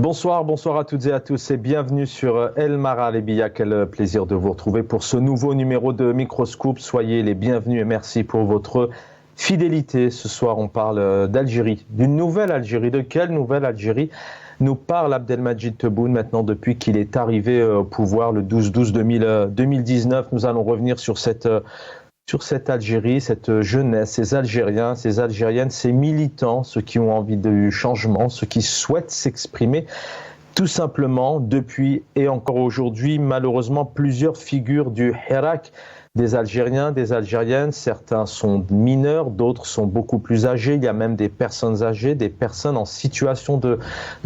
Bonsoir, bonsoir à toutes et à tous et bienvenue sur El Marhalebiya. Quel plaisir de vous retrouver pour ce nouveau numéro de Microscope. Soyez les bienvenus et merci pour votre fidélité. Ce soir, on parle d'Algérie, d'une nouvelle Algérie. De quelle nouvelle Algérie nous parle Abdelmadjid Tebboune maintenant depuis qu'il est arrivé au pouvoir le 12-12-2019. Nous allons revenir sur cette Algérie, cette jeunesse, ces Algériens, ces Algériennes, ces militants, ceux qui ont envie du changement, ceux qui souhaitent s'exprimer. Tout simplement, depuis et encore aujourd'hui, malheureusement, plusieurs figures du Hirak, des Algériens, des Algériennes, certains sont mineurs, d'autres sont beaucoup plus âgés, il y a même des personnes âgées, des personnes en situation de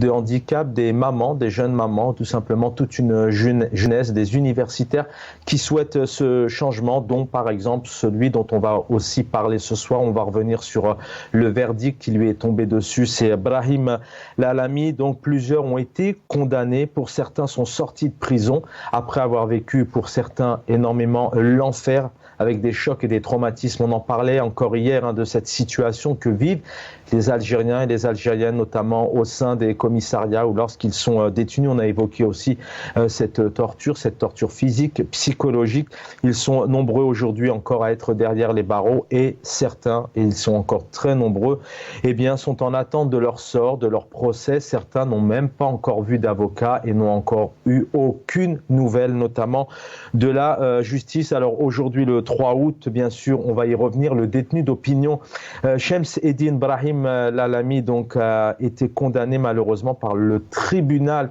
handicap, des mamans, des jeunes mamans, tout simplement toute une jeunesse, des universitaires qui souhaitent ce changement, dont par exemple celui dont on va aussi parler ce soir. On va revenir sur le verdict qui lui est tombé dessus, c'est Brahim Lalami. Donc plusieurs ont été condamnés, pour certains sont sortis de prison après avoir vécu pour certains énormément l'enfer avec des chocs et des traumatismes. On en parlait encore hier de cette situation que vivent les Algériens et les Algériennes, notamment au sein des commissariats ou lorsqu'ils sont détenus. On a évoqué aussi cette torture physique, psychologique. Ils sont nombreux aujourd'hui encore à être derrière les barreaux et certains, et ils sont encore très nombreux, sont en attente de leur sort, de leur procès. Certains n'ont même pas encore vu d'avocat et n'ont encore eu aucune nouvelle, notamment de la justice. Alors aujourd'hui, le 3 août, bien sûr, on va y revenir. Le détenu d'opinion Shems Eddine Brahim Lalami a été condamné malheureusement par le tribunal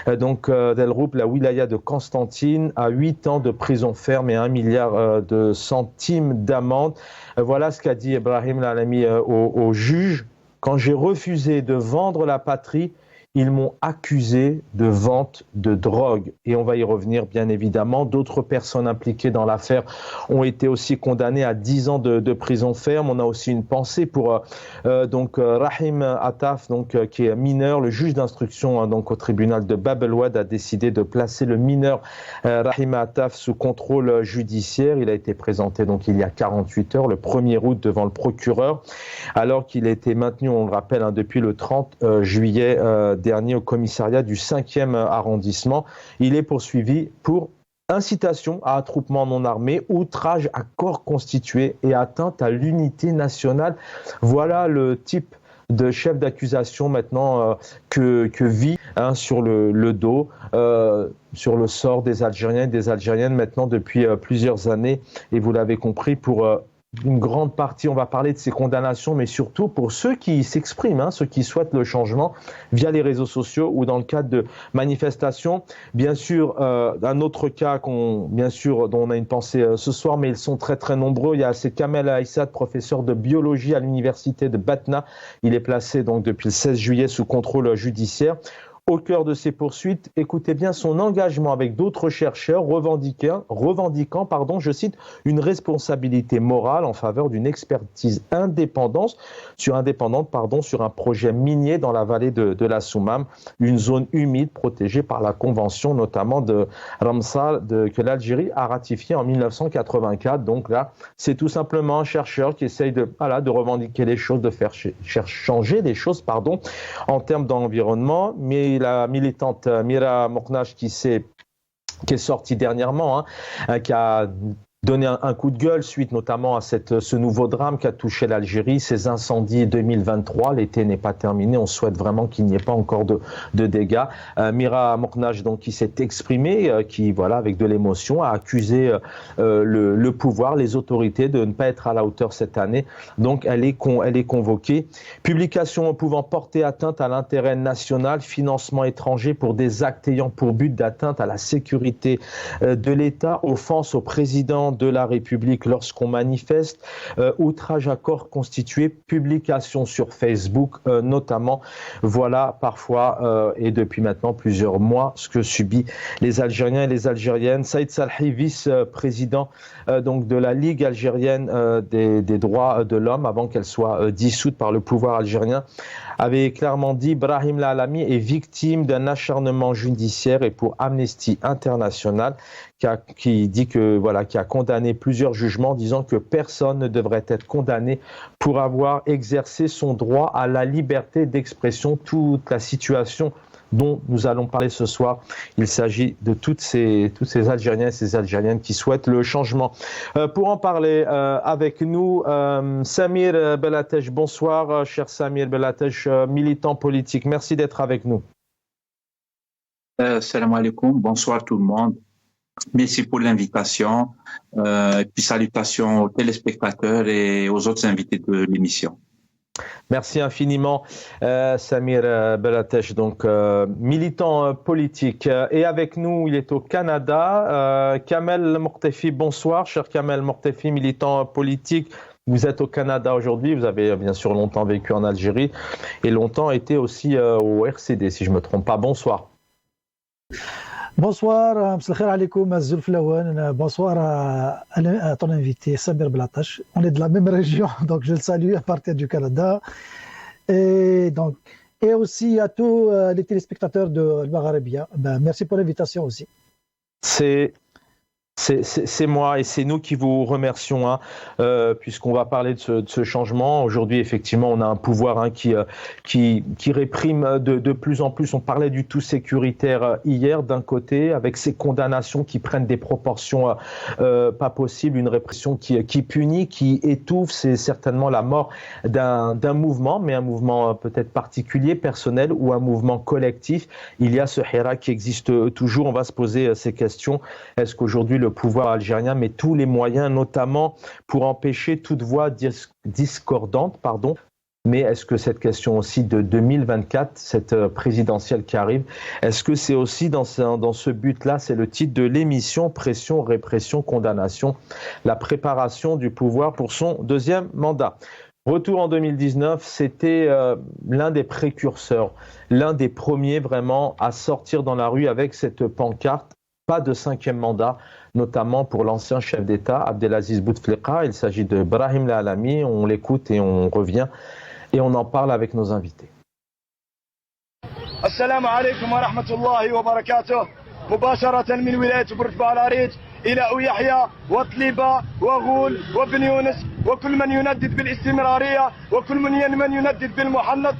d'El Roub, la wilaya de Constantine, à 8 ans de prison ferme et 1 milliard de centimes d'amende. Voilà ce qu'a dit Brahim Lalami au juge. Quand j'ai refusé de vendre la patrie, ils m'ont accusé de vente de drogue. Et on va y revenir, bien évidemment. D'autres personnes impliquées dans l'affaire ont été aussi condamnées à 10 ans de prison ferme. On a aussi une pensée pour Rahim Attaf, qui est mineur. Le juge d'instruction au tribunal de Bab el Oued a décidé de placer le mineur Rahim Attaf sous contrôle judiciaire. Il a été présenté il y a 48 heures, le 1er août, devant le procureur, alors qu'il a été maintenu, on le rappelle, depuis le 30 juillet dernier au commissariat du 5e arrondissement. Il est poursuivi pour incitation à attroupement non armé, outrage à corps constitué et atteinte à l'unité nationale. Voilà le type de chef d'accusation maintenant que vit sur le dos, sur le sort des Algériens et des Algériennes maintenant depuis plusieurs années. Et vous l'avez compris, pour une grande partie, on va parler de ces condamnations, mais surtout pour ceux qui s'expriment, ceux qui souhaitent le changement via les réseaux sociaux ou dans le cadre de manifestations. Bien sûr, un autre cas dont on a une pensée ce soir, mais ils sont très très nombreux. C'est Kamel Aïssad, professeur de biologie à l'université de Batna. Il est placé depuis le 16 juillet sous contrôle judiciaire. Au cœur de ces poursuites, écoutez bien son engagement avec d'autres chercheurs revendiquant, je cite, une responsabilité morale en faveur d'une expertise indépendante sur un projet minier dans la vallée de la Soumam, une zone humide protégée par la convention notamment de Ramsar que l'Algérie a ratifiée en 1984. Donc là, c'est tout simplement un chercheur qui essaye de revendiquer les choses, de faire changer les choses, en termes d'environnement. Mais la militante Mira Mokhnache qui est sortie dernièrement, qui a donné un coup de gueule suite notamment à ce nouveau drame qui a touché l'Algérie, ces incendies 2023. L'été n'est pas terminé, on souhaite vraiment qu'il n'y ait pas encore de dégâts. Mira Mokhnache qui s'est exprimée, avec de l'émotion, a accusé le pouvoir, les autorités de ne pas être à la hauteur cette année. Donc elle est convoquée. Publication pouvant porter atteinte à l'intérêt national, financement étranger pour des actes ayant pour but d'atteinte à la sécurité de l'État, offense au président de la République lorsqu'on manifeste, outrage à corps constitué, publication sur Facebook notamment. Voilà parfois et depuis maintenant plusieurs mois ce que subissent les Algériens et les Algériennes. Saïd Salhi, vice-président de la Ligue algérienne des droits de l'homme, avant qu'elle soit dissoute par le pouvoir algérien, avait clairement dit: Brahim Lalami est victime d'un acharnement judiciaire, et pour Amnesty International qui a condamné plusieurs jugements disant que personne ne devrait être condamné pour avoir exercé son droit à la liberté d'expression. Toute la situation dont nous allons parler ce soir. Il s'agit de tous ces Algériens et ces Algériennes qui souhaitent le changement. Pour en parler avec nous, Samir Belatej. Bonsoir, cher Samir Belatej, militant politique. Merci d'être avec nous. Salam alaikum, bonsoir tout le monde. Merci pour l'invitation. Et puis salutations aux téléspectateurs et aux autres invités de l'émission. Merci infiniment, Samir Belatej, donc militant politique. Et avec nous, il est au Canada. Kamel Mortefi, bonsoir, cher Kamel Mortefi, militant politique. Vous êtes au Canada aujourd'hui, vous avez bien sûr longtemps vécu en Algérie et longtemps été aussi au RCD, si je ne me trompe pas. Bonsoir. Bonsoir, bonsoir à ton invité Samir Belatej. On est de la même région, donc je le salue à partir du Canada. Et aussi à tous les téléspectateurs de Al-Magharibia. Merci pour l'invitation aussi. C'est moi et c'est nous qui vous remercions, puisqu'on va parler de ce changement. Aujourd'hui, effectivement, on a un pouvoir qui réprime de plus en plus. On parlait du tout sécuritaire hier, d'un côté, avec ces condamnations qui prennent des proportions pas possibles, une répression qui punit, qui étouffe. C'est certainement la mort d'un mouvement, mais un mouvement peut-être particulier, personnel, ou un mouvement collectif. Il y a ce hirak qui existe toujours. On va se poser ces questions. Est-ce qu'aujourd'hui, le pouvoir algérien met tous les moyens, notamment pour empêcher toute voix discordante, mais est-ce que cette question aussi de 2024, cette présidentielle qui arrive, est-ce que c'est aussi dans ce but-là, c'est le titre de l'émission, pression, répression, condamnation, la préparation du pouvoir pour son deuxième mandat. Retour en 2019, c'était l'un des précurseurs, l'un des premiers vraiment à sortir dans la rue avec cette pancarte, pas de cinquième mandat, notamment pour l'ancien chef d'État, Abdelaziz Bouteflika. Il s'agit de Brahim Lalami. On l'écoute et on revient et on en parle avec nos invités. Assalamu alaikum wa rahmatullahi wa barakatuh. مباشرة من ولاية برج بالاريج إلى أويحيى وطليبة وغول وبن يونس وكل من يندد بالاستمرارية وكل من يندد بالمحنط.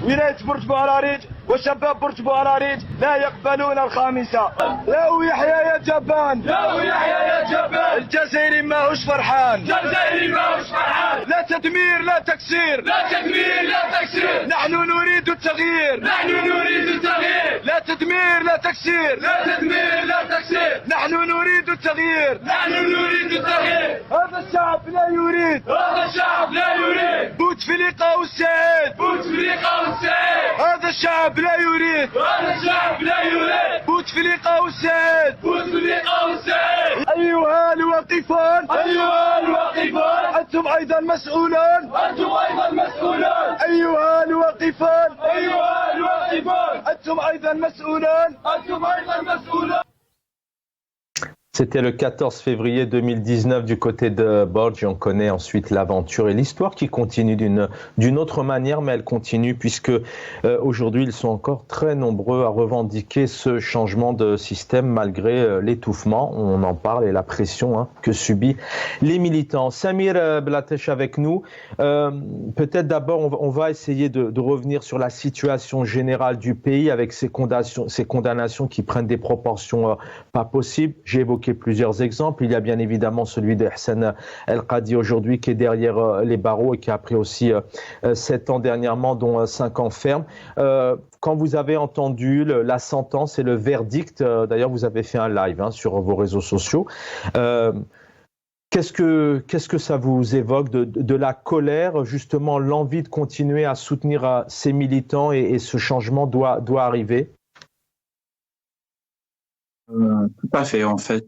ولاية برج بالاريج وشباب برج بالاريج لا يقبلون الخامسة. يا ويحيى يا جبان، يا ويحيى يا جبان، الجزائري ماهوش فرحان، الجزائري ماهوش فرحان. لا تدمير لا تكسير، لا تدمير لا تكسير. نحن نريد التغيير، نحن نريد التغيير. لا تدمير لا تكسير، لا تدمير لا تكسير. نحن نريد التغيير، نحن نريد التغيير. هذا الشعب لا يريد، هذا الشعب لا يريد. بوتفليقة والسعيد، بوتفليقة والسعيد. هذا الشعب لا يريد، هذا الشعب لا يريد. بوتفليقة والسعيد، بوتفليقة والسعيد. أيها الواقفون، أيها الواقفون، أنتم أيضا مسؤولون، أنتم أيضا مسؤولون. أيها الواقفون، أيها الواقفون، أنتم أيضا مسؤولون، أنتم أيضا مسؤولون. C'était le 14 février 2019 du côté de Borj. On connaît ensuite l'aventure et l'histoire qui continue d'une autre manière, mais elle continue puisque aujourd'hui ils sont encore très nombreux à revendiquer ce changement de système malgré l'étouffement. On en parle et la pression que subit les militants. Samir Belatej avec nous. Peut-être d'abord on va essayer de revenir sur la situation générale du pays avec ces condamnations qui prennent des proportions pas possibles. J'ai évoqué plusieurs exemples. Il y a bien évidemment celui de Hassan El Qadi aujourd'hui qui est derrière les barreaux et qui a pris aussi 7 ans dernièrement, dont 5 ans ferme. Quand vous avez entendu la sentence et le verdict, d'ailleurs vous avez fait un live sur vos réseaux sociaux, qu'est-ce que ça vous évoque de la colère, justement l'envie de continuer à soutenir ces militants et ce changement doit arriver? Tout à fait, en fait,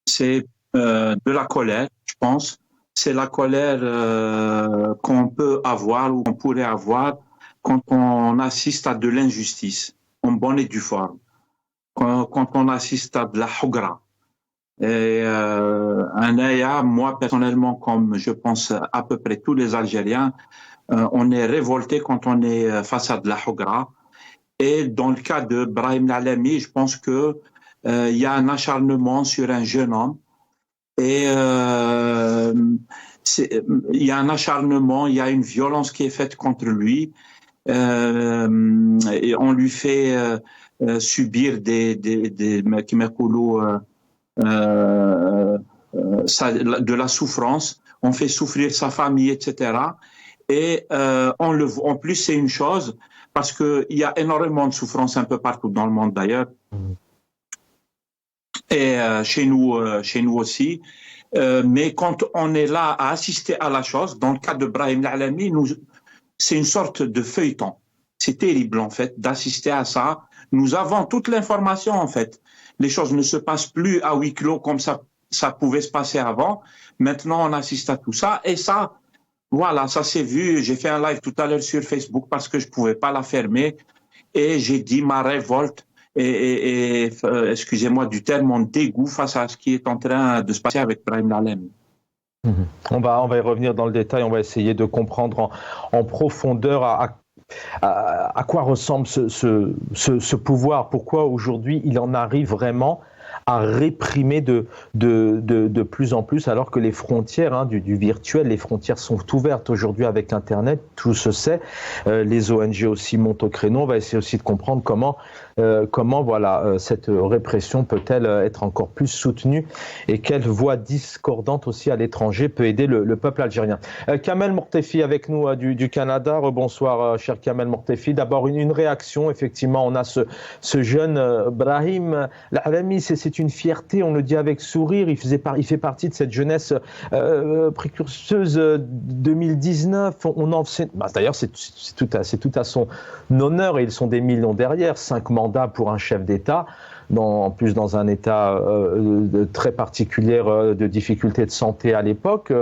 c'est de la colère, je pense. C'est la colère qu'on peut avoir ou qu'on pourrait avoir quand on assiste à de l'injustice, en bonne et due forme. Quand on assiste à de la hougra. Et moi personnellement, comme je pense à peu près tous les Algériens, on est révolté quand on est face à de la hougra. Et dans le cas de Brahim Lalami, je pense que il y a un acharnement sur un jeune homme et il y a un acharnement, il y a une violence qui est faite contre lui et on lui fait subir de la souffrance, on fait souffrir sa famille, etc. Et en plus, c'est une chose, parce qu'il y a énormément de souffrance un peu partout dans le monde d'ailleurs, et chez nous aussi. Mais quand on est là à assister à la chose, dans le cas de Brahim Al-Alami, c'est une sorte de feuilleton. C'est terrible en fait d'assister à ça. Nous avons toute l'information en fait. Les choses ne se passent plus à huis clos comme ça pouvait se passer avant. Maintenant, on assiste à tout ça. Et ça, voilà, ça s'est vu. J'ai fait un live tout à l'heure sur Facebook parce que je ne pouvais pas la fermer. Et j'ai dit ma révolte et excusez-moi du terme, mon dégoût face à ce qui est en train de se passer avec Brahim Al-Alami. On va y revenir dans le détail. On va essayer de comprendre en profondeur à quoi ressemble ce pouvoir. Pourquoi aujourd'hui il en arrive vraiment à réprimer de plus en plus, alors que les frontières du virtuel, les frontières sont ouvertes aujourd'hui avec Internet, tout se sait. Les ONG aussi montent au créneau. On va essayer aussi de comprendre comment voilà, cette répression peut-elle être encore plus soutenue et quelle voix discordante aussi à l'étranger peut aider le peuple algérien. Kamel Mortefi avec nous du Canada. Rebonsoir, cher Kamel Mortefi. D'abord, une réaction. Effectivement, on a ce jeune Brahim Al-Alami. C'est une fierté, on le dit avec sourire. Il fait partie de cette jeunesse précurseuse 2019. D'ailleurs, c'est tout à son honneur et ils sont des millions derrière. 5 mandats pour un chef d'État, en plus dans un état très particulier de difficultés de santé à l'époque.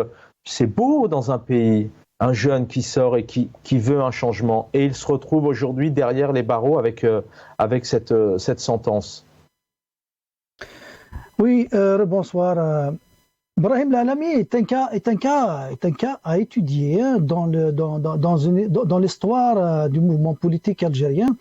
C'est beau dans un pays, un jeune qui sort et qui veut un changement. Et il se retrouve aujourd'hui derrière les barreaux avec cette sentence. Oui, bonsoir. Brahim Al-Alami est un cas à étudier dans l'histoire du mouvement politique algérien.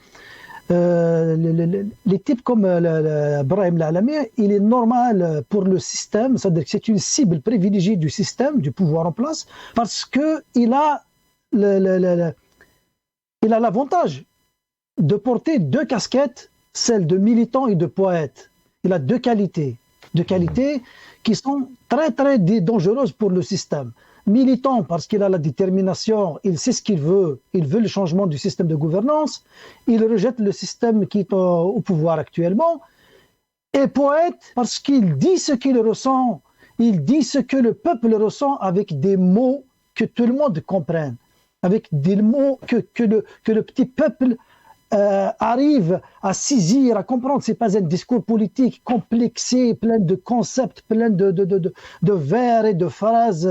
Les types comme Brahim Al-Alami, il est normal pour le système, c'est-à-dire que c'est une cible privilégiée du système, du pouvoir en place, parce qu'il a l'avantage de porter 2 casquettes, celle de militant et de poète. Il a 2 qualités qui sont très très dangereuses pour le système. Militant parce qu'il a la détermination, il sait ce qu'il veut le changement du système de gouvernance, il rejette le système qui est au pouvoir actuellement, et poète parce qu'il dit ce qu'il ressent, il dit ce que le peuple ressent avec des mots que tout le monde comprenne, avec des mots que le petit peuple arrive à saisir, à comprendre. C'est pas un discours politique complexé, plein de concepts, plein de vers et de phrases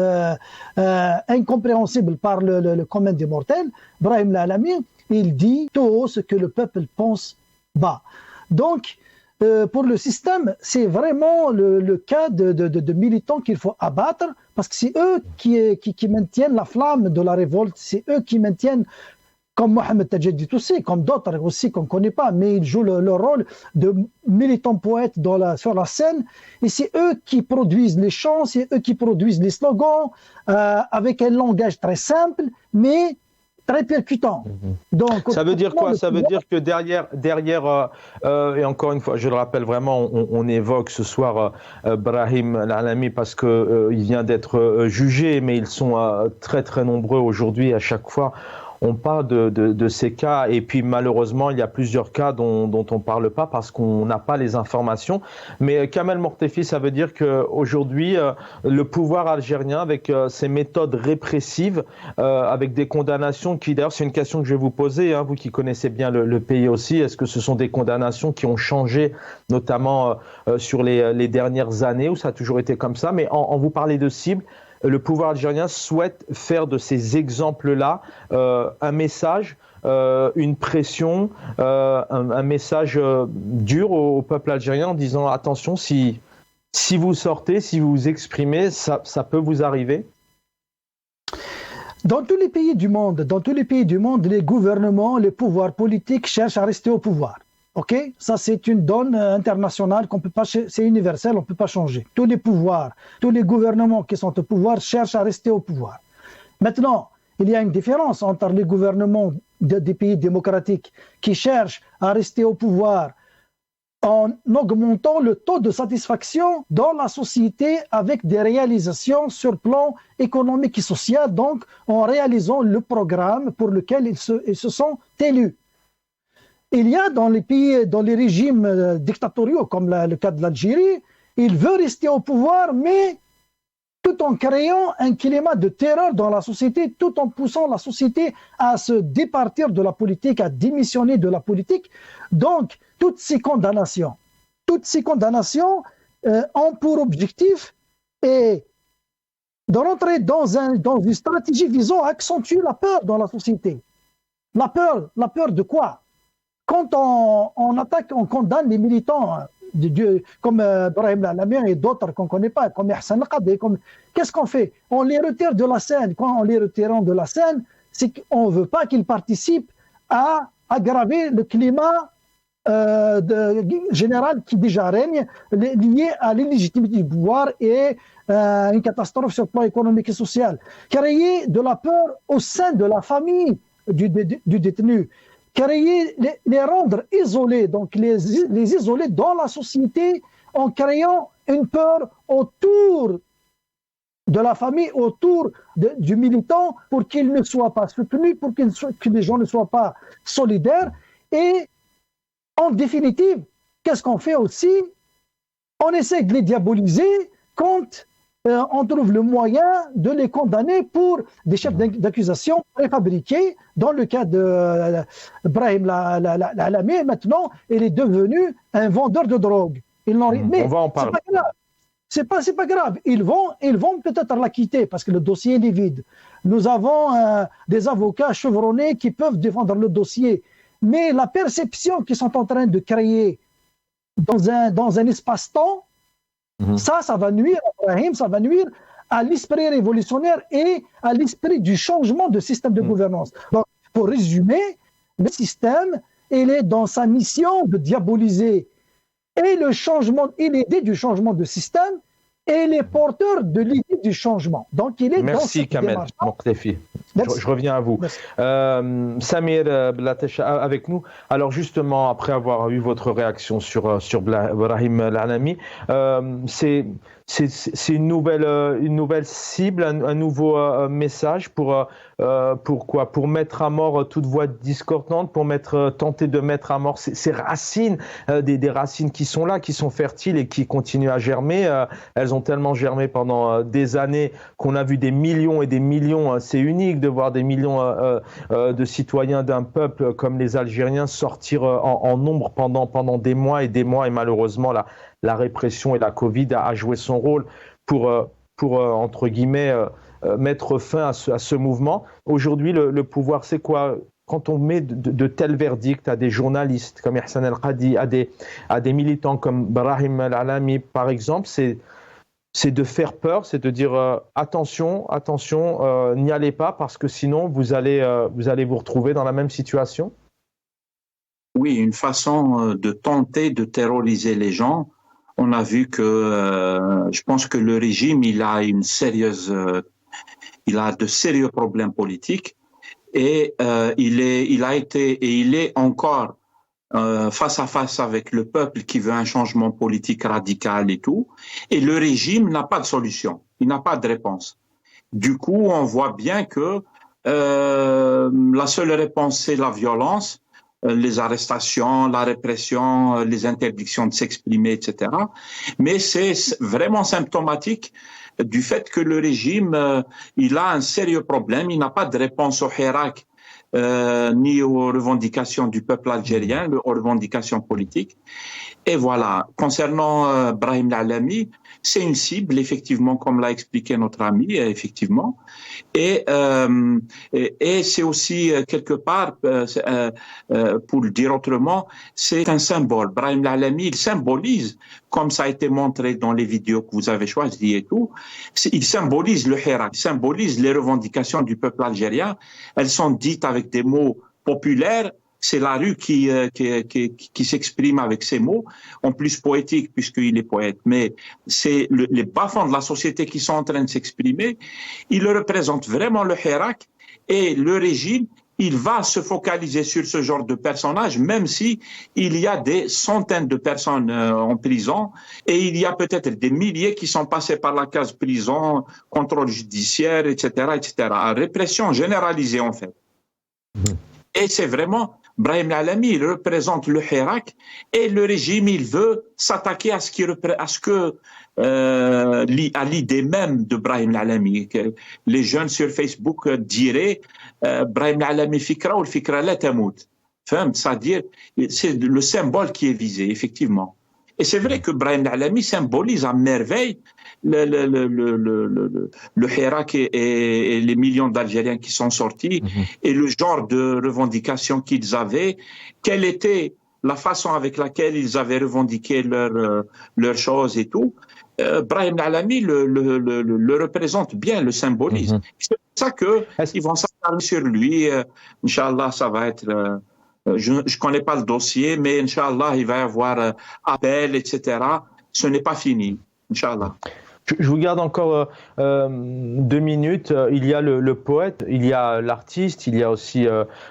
incompréhensibles par le commun des mortels. Brahim Al-Alami, il dit tout haut ce que le peuple pense bas. Donc, pour le système, c'est vraiment le cas de militants qu'il faut abattre, parce que c'est eux qui maintiennent la flamme de la révolte, c'est eux qui maintiennent, comme Mohamed Tadjedit aussi, comme d'autres aussi qu'on ne connaît pas, mais ils jouent le rôle de militants poètes sur la scène, et c'est eux qui produisent les chants, c'est eux qui produisent les slogans, avec un langage très simple, mais très percutant. Donc, ça veut dire quoi? Ça veut dire que derrière et encore une fois, je le rappelle vraiment, on évoque ce soir Brahim Al-Alami parce qu'il vient d'être jugé, mais ils sont très très nombreux aujourd'hui. À chaque fois, on parle de ces cas, et puis malheureusement, il y a plusieurs cas dont on ne parle pas parce qu'on n'a pas les informations. Mais Kamel Mortefi, ça veut dire qu'aujourd'hui, le pouvoir algérien, avec ses méthodes répressives, avec des condamnations qui, d'ailleurs, c'est une question que je vais vous poser, vous qui connaissez bien le pays aussi, est-ce que ce sont des condamnations qui ont changé, notamment sur les dernières années, où ça a toujours été comme ça? Mais en vous parlez de cibles, le pouvoir algérien souhaite faire de ces exemples-là un message, une pression, un message dur au peuple algérien en disant attention, si vous sortez, si vous vous exprimez, ça peut vous arriver. Dans tous les pays du monde, les gouvernements, les pouvoirs politiques cherchent à rester au pouvoir. Ok, ça c'est une donne internationale qu'on peut pas, c'est universel, on peut pas changer. Tous les pouvoirs, tous les gouvernements qui sont au pouvoir cherchent à rester au pouvoir. Maintenant, il y a une différence entre les gouvernements des pays démocratiques qui cherchent à rester au pouvoir en augmentant le taux de satisfaction dans la société avec des réalisations sur le plan économique et social, donc en réalisant le programme pour lequel ils se sont élus. Il y a dans les pays, dans les régimes dictatoriaux, comme le cas de l'Algérie, il veut rester au pouvoir, mais tout en créant un climat de terreur dans la société, tout en poussant la société à se départir de la politique, à démissionner de la politique. Donc, toutes ces condamnations ont pour objectif de rentrer dans une stratégie visant à accentuer la peur dans la société. La peur de quoi? Quand on attaque, on condamne les militants comme Brahim Lalami et d'autres qu'on ne connaît pas, comme Hassan Al-Qadi, qu'est-ce qu'on fait? On les retire de la scène. Quand on les retire de la scène, c'est qu'on ne veut pas qu'ils participent à aggraver le climat général qui déjà règne, lié à l'illégitimité du pouvoir et une catastrophe sur le plan économique et social. Créer de la peur au sein de la famille du détenu. Créer, les rendre isolés, donc les isoler dans la société en créant une peur autour de la famille, autour du militant, pour qu'il ne soit pas soutenu, pour que les gens ne soient pas solidaires. Et en définitive, qu'est-ce qu'on fait aussi? On essaie de les diaboliser quand on trouve le moyen de les condamner pour des chefs d'accusation préfabriqués. Dans le cas de Brahim Lalami, maintenant, il est devenu un vendeur de drogue. Mais on va en parler. C'est pas grave. Ils vont peut-être l'acquitter parce que le dossier est vide. Nous avons des avocats chevronnés qui peuvent défendre le dossier. Mais la perception qu'ils sont en train de créer dans un espace-temps, ça va nuire à Brahim, ça va nuire à l'esprit révolutionnaire et à l'esprit du changement de système de gouvernance. Donc, pour résumer, le système, il est dans sa mission de diaboliser et l'idée du changement de système et les porteurs de l'idée du changement. Donc, il est Merci dans cette Kamel démarche. Mokhlefi. Je reviens à vous. Samir Blatesh avec nous. Alors justement, après avoir eu votre réaction sur Brahim Lalami, c'est une nouvelle cible, un nouveau message pour quoi? Pour mettre à mort toute voix discordante, pour tenter de mettre à mort ces racines, des racines qui sont là, qui sont fertiles et qui continuent à germer. Elles ont tellement germé pendant des années qu'on a vu des millions et des millions. C'est unique de voir des millions de citoyens d'un peuple comme les Algériens sortir en nombre pendant des mois, et malheureusement la répression et la Covid a joué son rôle pour entre guillemets mettre fin à ce mouvement. Aujourd'hui, le pouvoir, c'est quoi? Quand on met de tels verdicts à des journalistes comme Hassan Al-Qadi, à des militants comme Brahim Lalami par exemple, c'est de faire peur, c'est de dire attention, n'y allez pas parce que sinon vous allez vous retrouver dans la même situation. Oui, une façon de tenter de terroriser les gens. On a vu que je pense que le régime il a de sérieux problèmes politiques et il a été et il est encore face à face avec le peuple qui veut un changement politique radical et tout, et le régime n'a pas de solution, il n'a pas de réponse. Du coup, on voit bien que la seule réponse, c'est la violence, les arrestations, la répression, les interdictions de s'exprimer, etc. Mais c'est vraiment symptomatique du fait que le régime, il a un sérieux problème, il n'a pas de réponse au Hirak, ni aux revendications du peuple algérien, aux revendications politiques. Et voilà, concernant Brahim Lalami, c'est une cible, effectivement, comme l'a expliqué notre ami, effectivement. Et c'est aussi, quelque part, pour le dire autrement, c'est un symbole. Brahim Lalami, il symbolise, comme ça a été montré dans les vidéos que vous avez choisies et tout, il symbolise le Hirak, il symbolise les revendications du peuple algérien. Elles sont dites avec des mots populaires. C'est la rue qui s'exprime avec ces mots, en plus poétique puisqu'il est poète. Mais c'est les bas-fonds de la société qui sont en train de s'exprimer. Il représente vraiment le Hirak et le régime il va se focaliser sur ce genre de personnage, même si il y a des centaines de personnes en prison et il y a peut-être des milliers qui sont passés par la case prison, contrôle judiciaire, etc., etc. Répression généralisée, en fait. Et c'est vraiment, Brahim Alami, il représente le Hirak et le régime, il veut s'attaquer à l'idée même de Brahim Alami. Les jeunes sur Facebook diraient Brahim Alami fikra ou le fikra la tamout. C'est-à-dire, c'est le symbole qui est visé, effectivement. Et c'est vrai que Brahim Alami symbolise à merveille le Hirak et les millions d'Algériens qui sont sortis et le genre de revendications qu'ils avaient. Quelle était la façon avec laquelle ils avaient revendiqué leurs choses et tout. Brahim Alami le représente bien, le symbolise. C'est pour ça qu'ils vont s'attarder sur lui. Inch'Allah, ça va être... je ne connais pas le dossier, mais Inch'Allah, il va y avoir appel, etc. Ce n'est pas fini, Inch'Allah. Je vous garde encore 2 minutes. Il y a le poète, il y a l'artiste, il y a aussi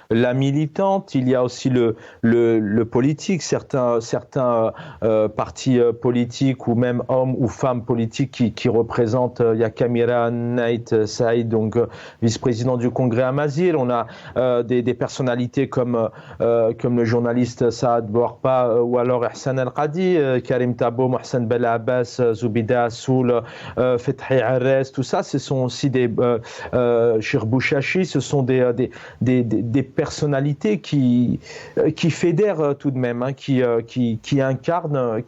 la militante, il y a aussi le politique. Certains partis politiques ou même hommes ou femmes politiques qui représentent. Il y a Kamira Naït Saïd, donc vice-président du Congrès à Mazir. On a des personnalités comme le journaliste Saad Bouarpa ou alors Hassan Al-Qadi, Karim Tabo, Mohsen Bel Abbas, Zoubida Assoul, Fethi Arres, tout ça, ce sont aussi des Shir Bouchachi, ce sont des personnalités qui fédèrent tout de même, hein, qui incarnent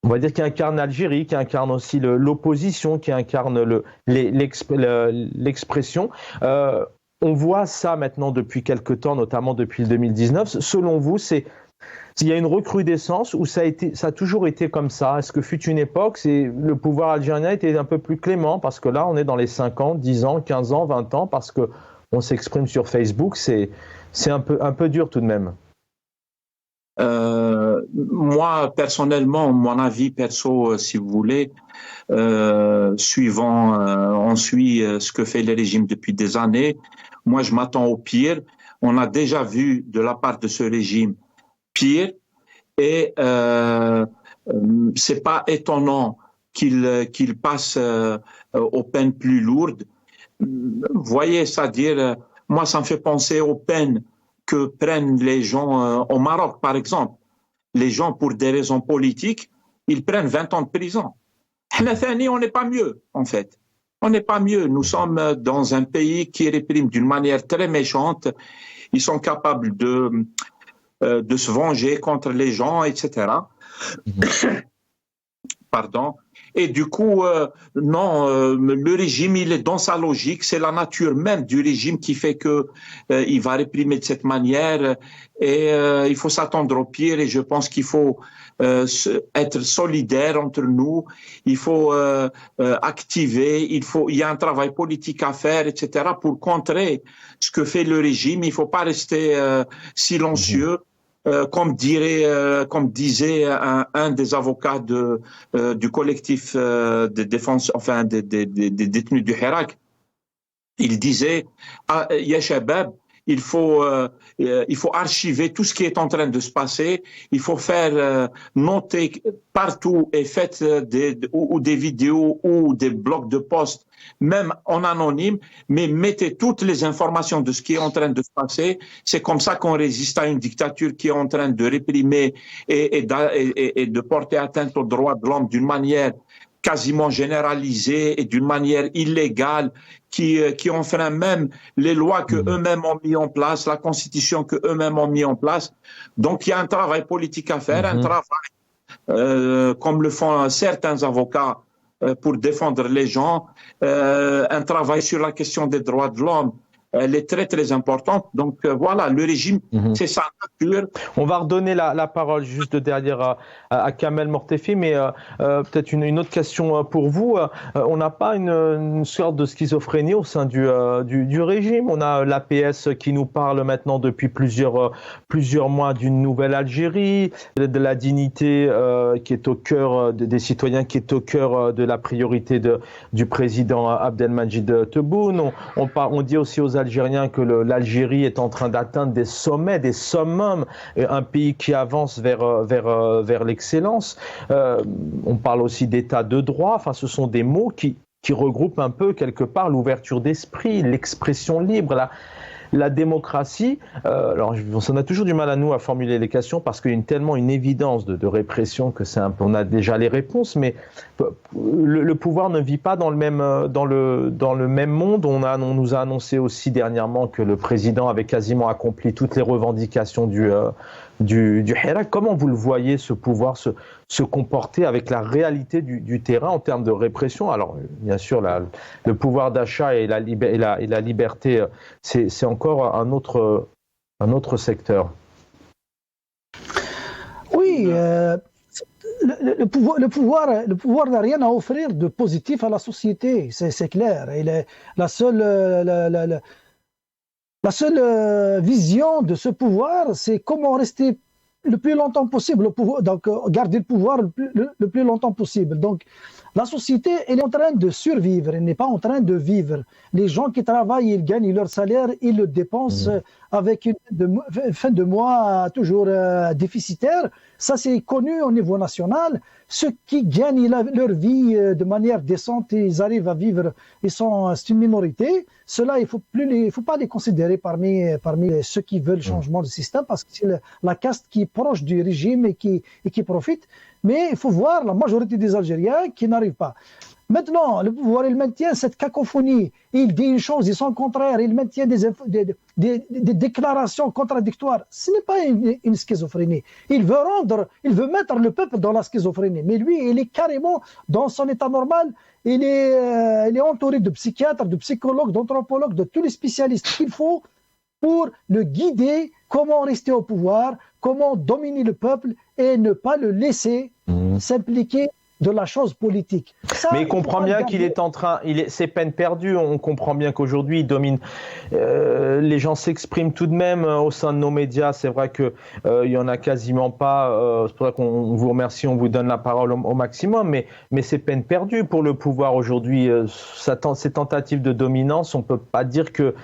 on va dire qui incarne l'Algérie, qui incarne aussi l'opposition, qui incarne l'expression. On voit ça maintenant depuis quelque temps, notamment depuis le 2019. Selon vous, il y a une recrudescence ou ça a toujours été comme ça? Est-ce que fut une époque, le pouvoir algérien était un peu plus clément? Parce que là, on est dans les 5 ans, 10 ans, 15 ans, 20 ans, parce qu'on s'exprime sur Facebook, c'est un peu dur tout de même. Moi, personnellement, mon avis perso, si vous voulez, on suit ce que fait le régime depuis des années. Moi, je m'attends au pire. On a déjà vu de la part de ce régime pire et c'est pas étonnant qu'il passe aux peines plus lourdes. Vous voyez, c'est-à-dire, moi, ça me fait penser aux peines que prennent les gens au Maroc, par exemple. Les gens, pour des raisons politiques, ils prennent 20 ans de prison. On n'est pas mieux, en fait. On n'est pas mieux. Nous sommes dans un pays qui réprime d'une manière très méchante. Ils sont capables de se venger contre les gens, etc. Pardon. Et du coup, le régime, il est dans sa logique. C'est la nature même du régime qui fait il va réprimer de cette manière. Et il faut s'attendre au pire. Et je pense qu'il faut être solidaire entre nous. Il faut activer. Il y a un travail politique à faire, etc. pour contrer ce que fait le régime. Il ne faut pas rester silencieux. Comme disait un des avocats du collectif de défense, enfin des détenus du Hirak, il disait Ya Shabab, il faut archiver tout ce qui est en train de se passer. Il faut faire noter partout et faites des vidéos ou des blocs de posts, même en anonyme, mais mettez toutes les informations de ce qui est en train de se passer. C'est comme ça qu'on résiste à une dictature qui est en train de réprimer et de porter atteinte aux droits de l'homme d'une manière quasiment généralisée et d'une manière illégale, qui enfreint même les lois que eux-mêmes ont mis en place, la constitution que eux-mêmes ont mis en place. Donc il y a un travail politique à faire, un travail comme le font certains avocats pour défendre les gens, un travail sur la question des droits de l'homme. Elle est très très importante. Donc voilà, le régime, c'est sa nature. On va redonner la parole juste derrière à Kamel Mortefi, mais peut-être une autre question pour vous. On n'a pas une sorte de schizophrénie au sein du régime. On a l'APS qui nous parle maintenant depuis plusieurs mois d'une nouvelle Algérie, de la dignité qui est au cœur des citoyens, qui est au cœur de la priorité du président Abdelmadjid Tebboune. On dit aussi aux Algériens que l'Algérie est en train d'atteindre des sommets, des summums, un pays qui avance vers l'excellence. On parle aussi d'état de droit. Enfin, ce sont des mots qui regroupent un peu quelque part l'ouverture d'esprit, l'expression libre, la démocratie. Alors, on a toujours du mal à nous à formuler les questions parce qu'il y a tellement une évidence de répression que c'est un peu, on a déjà les réponses, mais le pouvoir ne vit pas dans le même monde. On nous a annoncé aussi dernièrement que le président avait quasiment accompli toutes les revendications du Hirak. Comment vous le voyez, ce pouvoir se comporter avec la réalité du terrain en termes de répression? Alors, bien sûr, le pouvoir d'achat et la liberté, c'est encore un autre secteur. Oui, le pouvoir n'a rien à offrir de positif à la société, c'est clair. La seule vision de ce pouvoir, c'est comment rester le plus longtemps possible, donc garder le pouvoir le plus longtemps possible. Donc la société, elle est en train de survivre, elle n'est pas en train de vivre. Les gens qui travaillent, ils gagnent leur salaire, ils le dépensent avec une fin de mois toujours déficitaire. Ça, c'est connu au niveau national. Ceux qui gagnent leur vie de manière décente, ils arrivent à vivre, c'est une minorité. Cela, il faut pas les considérer parmi ceux qui veulent le changement du système, parce que c'est la caste qui est proche du régime et qui profite. Mais il faut voir la majorité des Algériens qui n'arrivent pas. Maintenant, le pouvoir, il maintient cette cacophonie. Il dit une chose, il sont contraires. Il maintient des déclarations contradictoires. Ce n'est pas une schizophrénie. Il veut mettre le peuple dans la schizophrénie. Mais lui, il est carrément dans son état normal. Il est entouré de psychiatres, de psychologues, d'anthropologues, de tous les spécialistes qu'il faut pour le guider, comment rester au pouvoir, comment dominer le peuple et ne pas le laisser s'impliquer de la chose politique. Ça, mais il comprend bien qu'il est en train, c'est peine perdue. On comprend bien qu'aujourd'hui il domine. Les gens s'expriment tout de même au sein de nos médias. C'est vrai que il y en a quasiment pas. C'est pour ça qu'on vous remercie, on vous donne la parole au maximum. Mais c'est peine perdue pour le pouvoir aujourd'hui. Ces tentatives de dominance, on peut pas dire que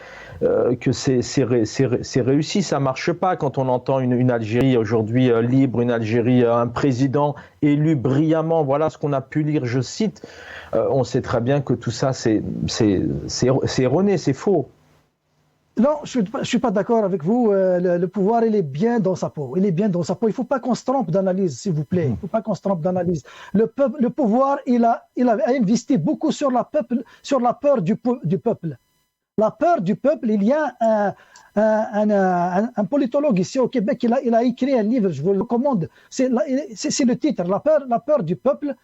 c'est réussi. Ça marche pas quand on entend une Algérie aujourd'hui libre, une Algérie, un président élu brillamment. Voilà ce qu'on a pu lire, je cite. On sait très bien que tout ça, c'est erroné, c'est faux. Non, je suis pas d'accord avec vous. Le pouvoir, il est bien dans sa peau. Il est bien dans sa peau. Il faut pas qu'on se trompe d'analyse, s'il vous plaît. Il faut pas qu'on se trompe d'analyse. Le pouvoir, il a investi beaucoup sur la peur du peuple. La peur du peuple. Il y a un politologue ici au Québec, il a écrit un livre, je vous le recommande. C'est le titre, La peur du peuple.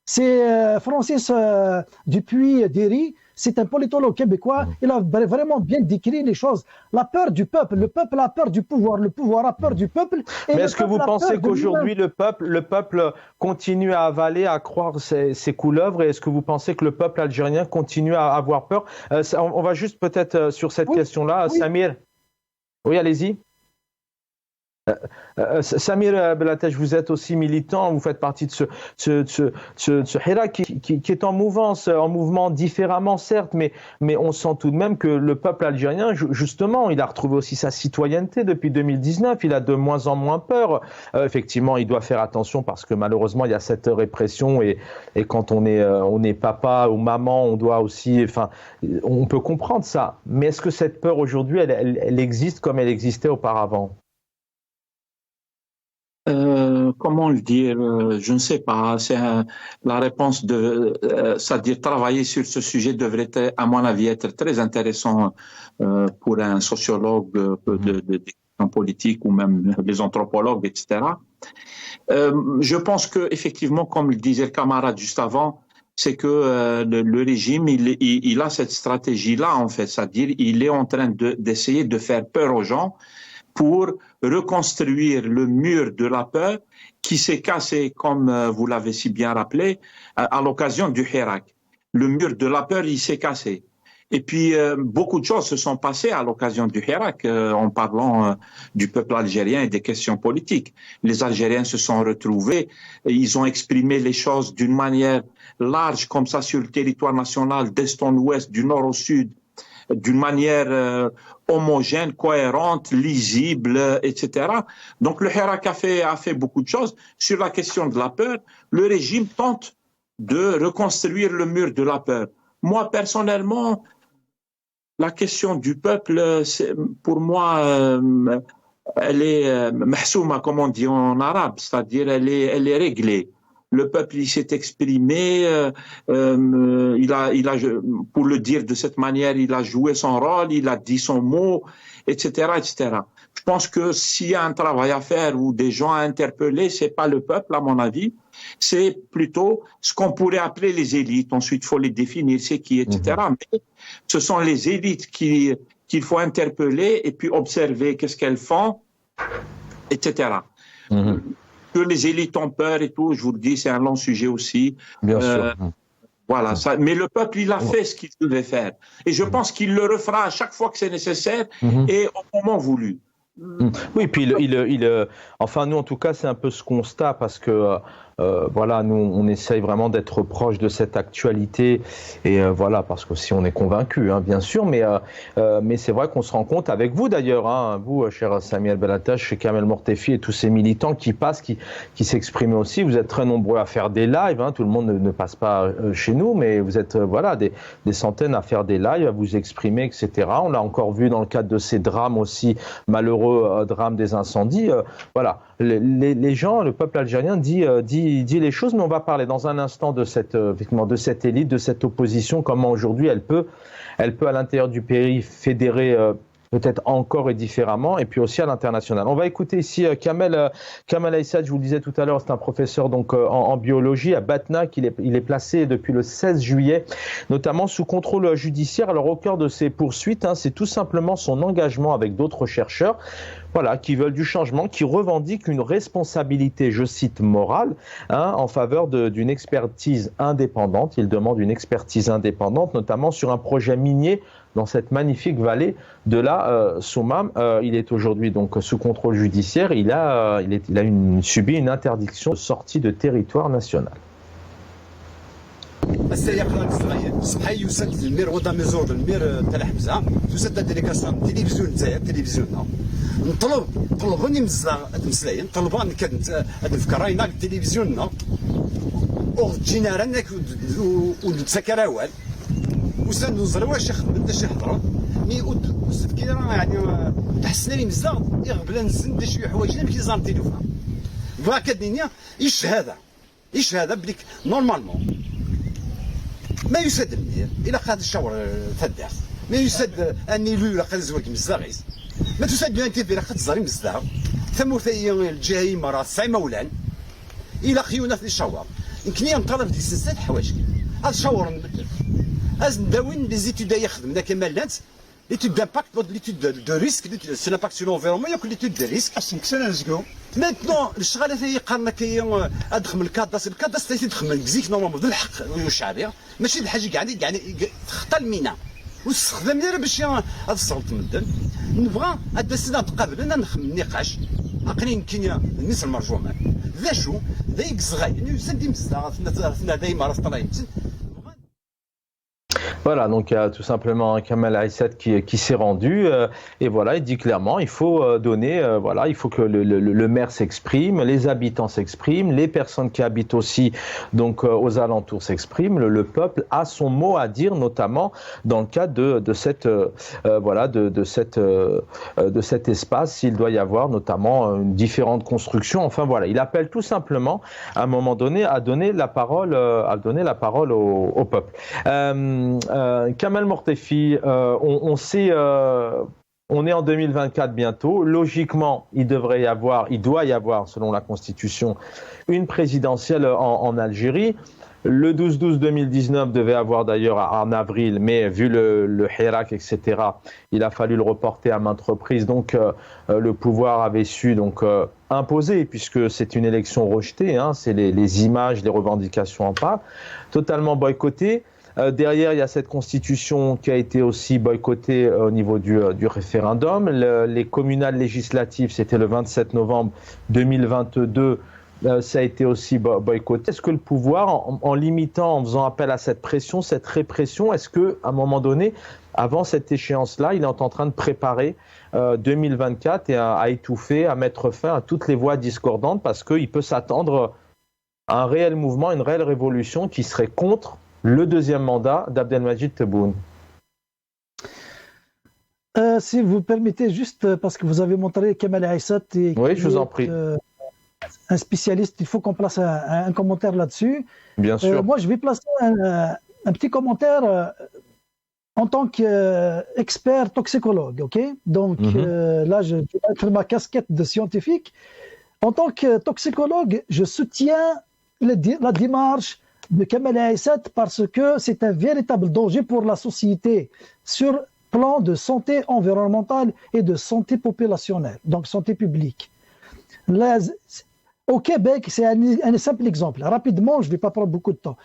C'est Francis Dupuy-Derry. C'est un politologue québécois. Il a vraiment bien décrit les choses. La peur du peuple. Le peuple a peur du pouvoir. Le pouvoir a peur du peuple. Mais est-ce que vous pensez qu'aujourd'hui, le peuple continue à avaler, à croire ses couleuvres? Et est-ce que vous pensez que le peuple algérien continue à avoir peur? On va juste peut-être sur cette question-là. Oui. Samir. Oui, allez-y. Samir Bellatech, vous êtes aussi militant, vous faites partie de ce Hirak qui est en mouvement différemment certes, mais on sent tout de même que le peuple algérien, justement, il a retrouvé aussi sa citoyenneté depuis 2019, il a de moins en moins peur. Effectivement, il doit faire attention parce que malheureusement, il y a cette répression et quand on est papa ou maman, on doit aussi, enfin, on peut comprendre ça. Mais est-ce que cette peur aujourd'hui, elle existe comme elle existait auparavant? Comment le dire? Je ne sais pas. La réponse c'est-à-dire travailler sur ce sujet devrait, à mon avis, être très intéressant pour un sociologue de politique ou même des anthropologues, etc. Je pense que effectivement, comme le disait le camarade juste avant, c'est que le régime, il a cette stratégie-là en fait, c'est-à-dire il est en train d'essayer de faire peur aux gens pour reconstruire le mur de la peur qui s'est cassé, comme vous l'avez si bien rappelé, à l'occasion du Hirak. Le mur de la peur, il s'est cassé. Et puis, beaucoup de choses se sont passées à l'occasion du Hirak, en parlant du peuple algérien et des questions politiques. Les Algériens se sont retrouvés, ils ont exprimé les choses d'une manière large, comme ça, sur le territoire national, d'est en ouest, du nord au sud, d'une manière homogène, cohérente, lisible, etc. Donc le Hirak a fait beaucoup de choses. Sur la question de la peur, le régime tente de reconstruire le mur de la peur. Moi, personnellement, la question du peuple, pour moi, elle est mahsouma, comme on dit en arabe, c'est-à-dire elle est réglée. Le peuple, il s'est exprimé, il a, pour le dire de cette manière, il a joué son rôle, il a dit son mot, etc., etc. Je pense que s'il y a un travail à faire ou des gens à interpeller, c'est pas le peuple, à mon avis, c'est plutôt ce qu'on pourrait appeler les élites. Ensuite, il faut les définir, c'est qui, etc. Mais ce sont les élites qu'il faut interpeller et puis observer qu'est-ce qu'elles font, etc. Que les élites ont peur et tout, je vous le dis, c'est un long sujet aussi. Bien sûr. Voilà, ça, mais le peuple, il a fait ce qu'il devait faire. Et je pense qu'il le refera à chaque fois que c'est nécessaire et au moment voulu. Oui, puis enfin nous en tout cas c'est un peu ce constat parce que voilà, nous on essaye vraiment d'être proche de cette actualité et voilà, parce que si on est convaincu, hein, bien sûr, mais c'est vrai qu'on se rend compte avec vous d'ailleurs, hein, vous, cher Sami El Belatache, chez Kamel Mortefi et tous ces militants qui passent, qui s'expriment aussi. Vous êtes très nombreux à faire des lives, hein, tout le monde ne passe pas chez nous, mais vous êtes voilà des centaines à faire des lives, à vous exprimer, etc. On l'a encore vu dans le cadre de ces drames aussi malheureux, drame des incendies. Voilà, les gens, le peuple algérien dit les choses, mais on va parler dans un instant de cette élite, de cette opposition, comment aujourd'hui elle peut à l'intérieur du pays fédérer peut-être encore et différemment, et puis aussi à l'international. On va écouter ici Kamel Aissad, je vous le disais tout à l'heure, c'est un professeur donc en biologie à Batna, il est placé depuis le 16 juillet, notamment sous contrôle judiciaire. Alors au cœur de ces poursuites, hein, c'est tout simplement son engagement avec d'autres chercheurs, voilà, qui veulent du changement, qui revendiquent une responsabilité, je cite, morale, hein, en faveur d'une expertise indépendante. Ils demandent une expertise indépendante, notamment sur un projet minier dans cette magnifique vallée de la Soumam. Il est aujourd'hui donc sous contrôle judiciaire. Il a subi une interdiction de sortie de territoire national. السياق الصغير صبحي يسد المير غدا مزور المير تاع حمزه تسد ديليكاسيون تلفزيون تاعي تلفزيوننا طلبوني مسلاين طلبان كانت نفكراينا تلفزيوننا او تجينا رانك ونتسكراوال وسند نزروا واش خدمت شي حضره مي وسد كي يعني تحسن لي مزال يغبل نزند شي حوايج اللي كيزام تليفون فواك الدنيا ايش هذا بليك نورمالمون ما يسد المدير الى خد الشاور تدار ما يسد اني لو الى خد الزواج مزاغيس ما تسد انت في خد الزري مزاغ ثم ثي الجهه مرات ساي مولان الى خيونه في الشاور يمكن ينطلب دي سلسله حوايج هذا الشاور نبدل از نداوين لي زيتود يخدم ذاك مالات l'étude d'impact, l'étude de risque, c'est l'impact sur l'environnement, il y a que l'étude de risque. Maintenant, الشغالة هي قالنا كي أدخل من الكاداس تدخل من الكزيك نورمالمون ذو الحق والشعبية ماشي الحاجة يعني تخطى المينا واستخدام ديالها باش هذا الصوت مدن نبغى هاد السنة تقابلنا نقاش عقلين كينيا الناس المرجومان ذا شو ذا يكزغاي يسندي مزاغ ثنا دايما راه طلعين. Voilà, donc il y a tout simplement Kamel Aissad qui s'est rendu et voilà, il dit clairement il faut donner, voilà, il faut que le maire s'exprime, les habitants s'expriment, les personnes qui habitent aussi donc aux alentours s'expriment, le peuple a son mot à dire, notamment dans le cadre de cet espace, s'il doit y avoir notamment différentes constructions. Enfin voilà, il appelle tout simplement à un moment donné à donner la parole au peuple. Kamel Mortefi, on sait, on est en 2024 bientôt. Logiquement, il doit y avoir, selon la Constitution, une présidentielle en Algérie. Le 12-12-2019 devait avoir d'ailleurs en avril, mais vu le Hirak, etc., il a fallu le reporter à maintes reprises. Donc, le pouvoir avait su donc imposer, puisque c'est une élection rejetée, hein, c'est les images, les revendications en parlent, totalement boycottées. Derrière, il y a cette constitution qui a été aussi boycottée au niveau du référendum. Les communales législatives, c'était le 27 novembre 2022. ça a été aussi boycotté. Est-ce que le pouvoir, en limitant, en faisant appel à cette pression, cette répression, est-ce qu'à un moment donné, avant cette échéance-là, il est en train de préparer 2024 et à étouffer, à mettre fin à toutes les voix discordantes, parce qu'il peut s'attendre à un réel mouvement, une réelle révolution qui serait contre le deuxième mandat d'Abdelmajid Tebboune? Si vous permettez, juste parce que vous avez montré Kamel Aissat, oui, je vous en prie. Un spécialiste, il faut qu'on place un commentaire là-dessus. Bien sûr. Moi, je vais placer un petit commentaire en tant qu'expert toxicologue, ok? Donc là, je vais mettre ma casquette de scientifique. En tant que toxicologue, je soutiens la démarche de Kamel Aissat parce que c'est un véritable danger pour la société sur plan de santé environnementale et de santé populationnelle, donc santé publique. Là, au Québec, c'est un simple exemple. Rapidement, je ne vais pas prendre beaucoup de temps.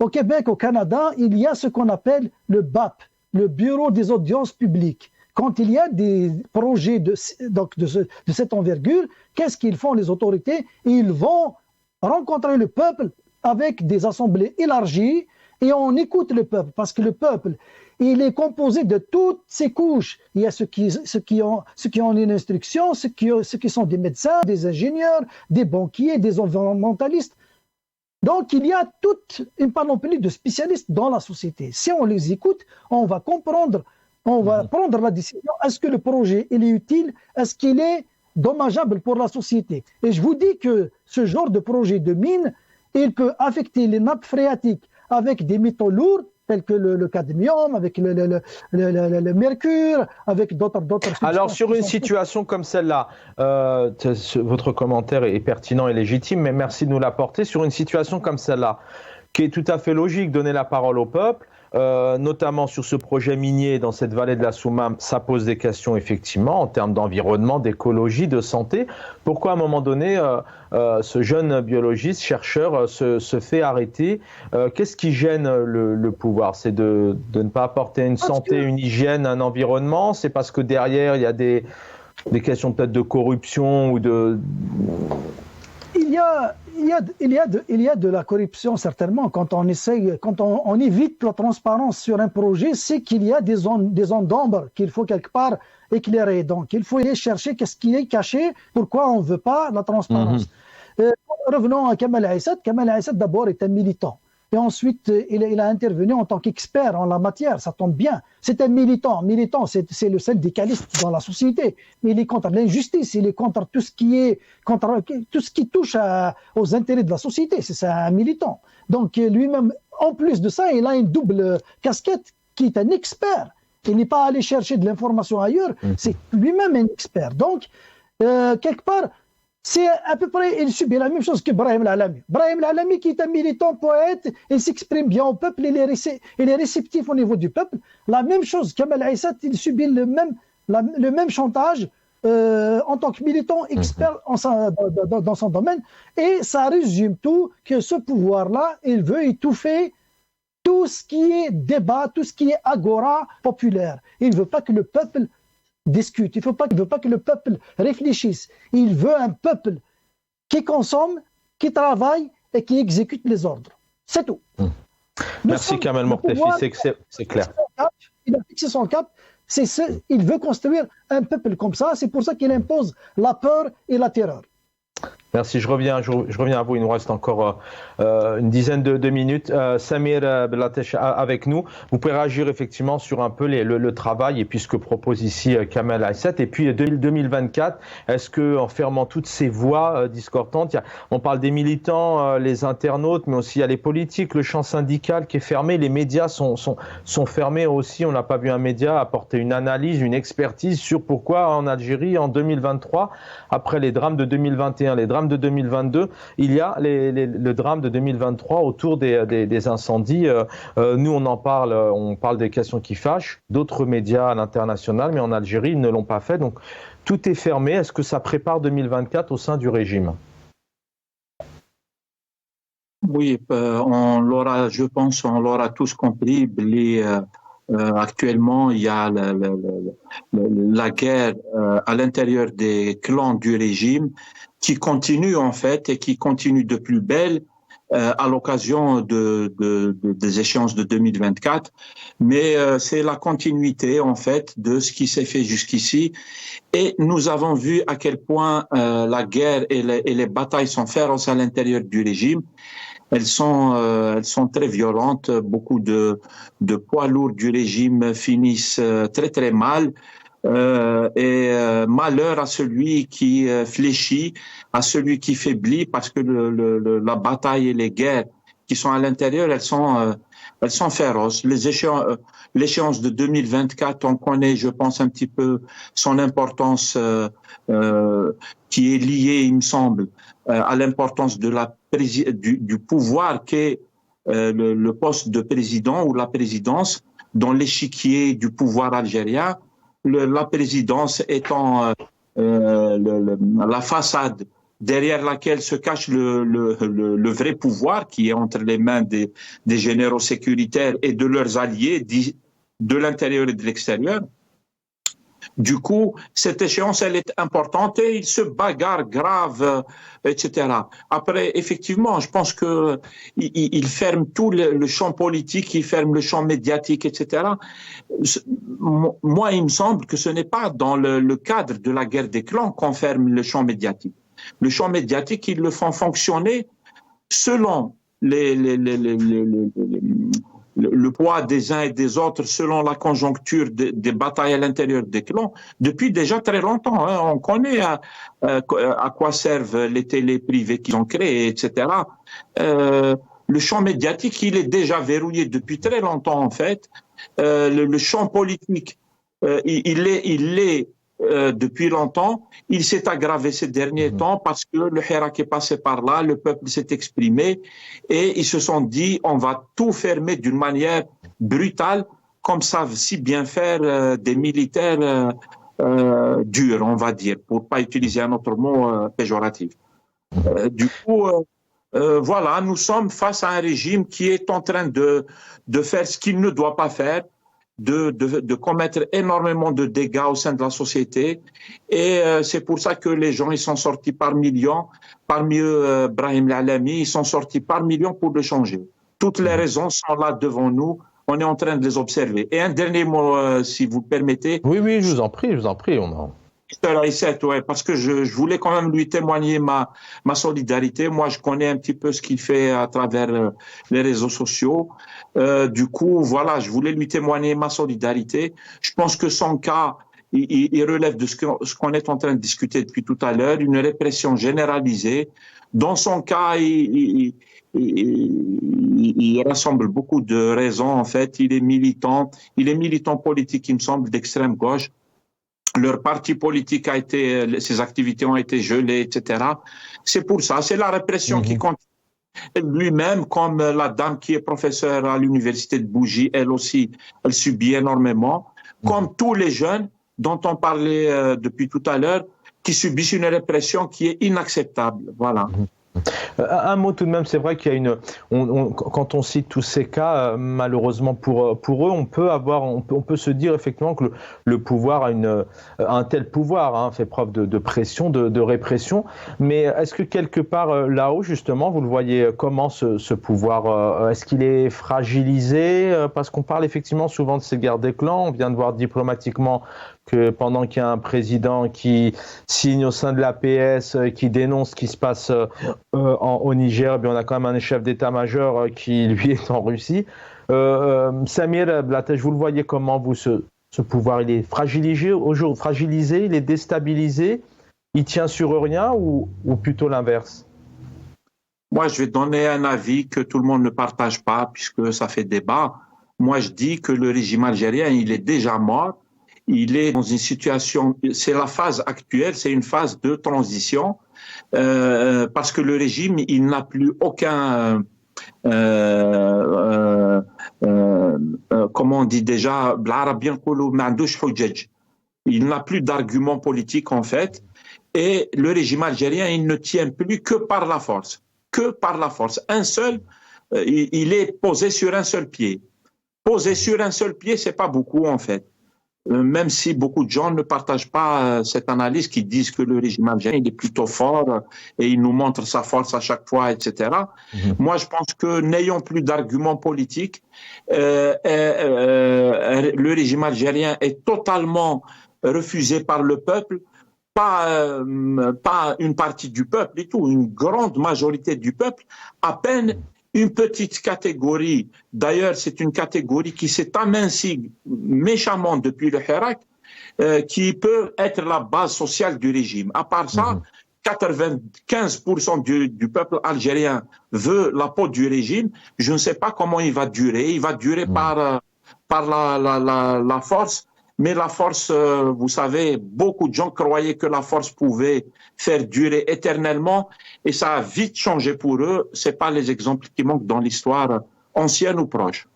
Au Québec, au Canada, il y a ce qu'on appelle le BAP, le Bureau des audiences publiques. Quand il y a des projets de cette envergure, qu'est-ce qu'ils font les autorités? Ils vont rencontrer le peuple avec des assemblées élargies et on écoute le peuple parce que le peuple, il est composé de toutes ces couches. Il y a ceux qui ont une instruction, ceux qui sont des médecins, des ingénieurs, des banquiers, des environnementalistes. Donc, il y a toute une panoplie de spécialistes dans la société. Si on les écoute, on va comprendre, on va prendre la décision. Est-ce que le projet il est utile? Est-ce qu'il est dommageable pour la société? Et je vous dis que ce genre de projet de mine, il peut affecter les nappes phréatiques avec des métaux lourds, tels que le cadmium, avec le mercure, avec d'autres substances. Alors, sur une situation comme celle-là, votre commentaire est pertinent et légitime, mais merci de nous l'apporter. Sur une situation comme celle-là, qui est tout à fait logique, donner la parole au peuple, notamment sur ce projet minier dans cette vallée de la Soumam, ça pose des questions effectivement en termes d'environnement, d'écologie, de santé. Pourquoi à un moment donné, ce jeune biologiste, chercheur, se fait arrêter? Qu'est-ce qui gêne le pouvoir? C'est de ne pas apporter une santé, une hygiène, un environnement? C'est parce que derrière, il y a des questions peut-être de corruption ou de... Il y a de la corruption certainement quand on évite la transparence sur un projet, c'est qu'il y a des zones d'ombre qu'il faut quelque part éclairer. Donc il faut aller chercher qu'est-ce qui est caché, pourquoi on ne veut pas la transparence. Revenons à Kamel Aissat. Kamel Aissat d'abord est un militant. Et ensuite, il a intervenu en tant qu'expert en la matière, ça tombe bien. C'est un militant. Militant, c'est le syndicaliste dans la société. Il est contre l'injustice, il est contre tout ce qui touche aux intérêts de la société. C'est ça, un militant. Donc lui-même, en plus de ça, il a une double casquette qui est un expert. Il n'est pas allé chercher de l'information ailleurs, c'est lui-même un expert. Donc, quelque part, c'est à peu près, il subit la même chose que Brahim Lalami. Brahim Lalami, qui est un militant poète, il s'exprime bien au peuple, il est réceptif au niveau du peuple. La même chose, Kamel Aissat, il subit le même chantage en tant que militant expert dans son domaine. Et ça résume tout, que ce pouvoir-là, il veut étouffer tout ce qui est débat, tout ce qui est agora populaire. Il ne veut pas que le peuple discute. Il ne veut pas que le peuple réfléchisse. Il veut un peuple qui consomme, qui travaille et qui exécute les ordres. C'est tout. Merci Kamel Mortefi, c'est clair. Il a fixé son cap. Il veut construire un peuple comme ça. C'est pour ça qu'il impose la peur et la terreur. Merci, je reviens à vous. Il nous reste encore une dizaine de minutes. Samir Bellatech avec nous. Vous pouvez réagir effectivement sur un peu le travail et puis ce que propose ici Kamel Aissat. Et puis 2024, est-ce qu'en fermant toutes ces voix discordantes, on parle des militants, les internautes, mais aussi il y a les politiques, le champ syndical qui est fermé, les médias sont fermés aussi. On n'a pas vu un média apporter une analyse, une expertise sur pourquoi en Algérie, en 2023, après les drames de 2021, les drames de 2022, il y a le drame de 2023 autour des incendies. Nous, on parle des questions qui fâchent, d'autres médias à l'international, mais en Algérie, ils ne l'ont pas fait. Donc, tout est fermé. Est-ce que ça prépare 2024 au sein du régime? Oui, je pense on l'aura tous compris. Actuellement, il y a la guerre à l'intérieur des clans du régime qui continue en fait et qui continue de plus belle à l'occasion des échéances de 2024. Mais c'est la continuité en fait de ce qui s'est fait jusqu'ici. Et nous avons vu à quel point la guerre et les batailles sont féroces à l'intérieur du régime. Elles sont très violentes. Beaucoup de poids lourds du régime finissent très très mal. Malheur à celui qui fléchit, à celui qui faiblit, parce que la bataille et les guerres qui sont à l'intérieur, elles sont féroces. L'échéance de 2024, on connaît, je pense, un petit peu son importance qui est liée, il me semble, à l'importance du pouvoir qu'est le poste de président ou la présidence dans l'échiquier du pouvoir algérien. La présidence étant la façade derrière laquelle se cache le vrai pouvoir qui est entre les mains des généraux sécuritaires et de leurs alliés de l'intérieur et de l'extérieur. Du coup, cette échéance, elle est importante et ils se bagarrent grave, etc. Après, effectivement, je pense que il ferme tout le champ politique, il ferme le champ médiatique, etc. Moi, il me semble que ce n'est pas dans le cadre de la guerre des clans qu'on ferme le champ médiatique. Le champ médiatique, ils le font fonctionner selon le poids des uns et des autres, selon la conjoncture des batailles à l'intérieur des clans, depuis déjà très longtemps. Hein. On connaît à quoi servent les télés privées qu'ils ont créées, etc. Le champ médiatique, il est déjà verrouillé depuis très longtemps, en fait. Le champ politique, il l'est depuis longtemps. Il s'est aggravé ces derniers temps parce que le Hirak est passé par là, le peuple s'est exprimé et ils se sont dit on va tout fermer d'une manière brutale, comme savent si bien faire des militaires durs, on va dire, pour pas utiliser un autre mot péjoratif. Du coup, voilà, nous sommes face à un régime qui est en train de faire ce qu'il ne doit pas faire, de commettre énormément de dégâts au sein de la société. Et c'est pour ça que les gens, ils sont sortis par millions. Parmi eux, Brahim Lalami, ils sont sortis par millions pour le changer. Toutes les raisons sont là devant nous. On est en train de les observer. Et un dernier mot, si vous le permettez. Oui, je vous en prie. Ouais, parce que je voulais quand même lui témoigner ma solidarité. Moi, je connais un petit peu ce qu'il fait à travers les réseaux sociaux. Du coup, voilà, je voulais lui témoigner ma solidarité. Je pense que son cas, il relève de ce qu'on est en train de discuter depuis tout à l'heure, une répression généralisée. Dans son cas, il rassemble beaucoup de raisons. En fait, il est militant politique, il me semble, d'extrême gauche. Leur parti politique ses activités ont été gelées, etc. C'est pour ça, c'est la répression qui continue. Lui-même, comme la dame qui est professeure à l'université de Bougie, elle aussi, elle subit énormément. Comme tous les jeunes dont on parlait depuis tout à l'heure, qui subissent une répression qui est inacceptable. Voilà. Un mot tout de même, c'est vrai qu'il y a quand on cite tous ces cas, malheureusement pour eux, on peut se dire effectivement que le pouvoir a un tel pouvoir, fait preuve de pression, de répression. Mais est-ce que quelque part là-haut, justement, vous le voyez comment ce pouvoir, est-ce qu'il est fragilisé? Parce qu'on parle effectivement souvent de ces guerres des clans. On vient de voir diplomatiquement que pendant qu'il y a un président qui signe au sein de l'APS, qui dénonce ce qui se passe au Niger, on a quand même un chef d'état-major qui, lui, est en Russie. Samir Blattach, vous le voyez comment, vous, ce pouvoir? Il est fragilisé, il est déstabilisé, il tient sur rien ou plutôt l'inverse? Moi, je vais donner un avis que tout le monde ne partage pas, puisque ça fait débat. Moi, je dis que le régime algérien, il est déjà mort. Il est dans une situation, c'est la phase actuelle, c'est une phase de transition, parce que le régime, il n'a plus aucun, comment on dit déjà, il n'a plus d'argument politique en fait, et le régime algérien, il ne tient plus que par la force, un seul, il est posé sur un seul pied. poser sur un seul pied, c'est pas beaucoup en fait. Même si beaucoup de gens ne partagent pas cette analyse, qui disent que le régime algérien il est plutôt fort et il nous montre sa force à chaque fois, etc. Moi, je pense que n'ayant plus d'arguments politiques, le régime algérien est totalement refusé par le peuple, pas une partie du peuple et tout, une grande majorité du peuple, à peine une petite catégorie. D'ailleurs, c'est une catégorie qui s'est amincie méchamment depuis le Hirak, qui peut être la base sociale du régime. À part ça, 95% du peuple algérien veut la peau du régime. Je ne sais pas comment il va durer. Il va durer par la force. Mais la force, vous savez, beaucoup de gens croyaient que la force pouvait faire durer éternellement et ça a vite changé pour eux. Ce n'est pas les exemples qui manquent dans l'histoire ancienne ou proche.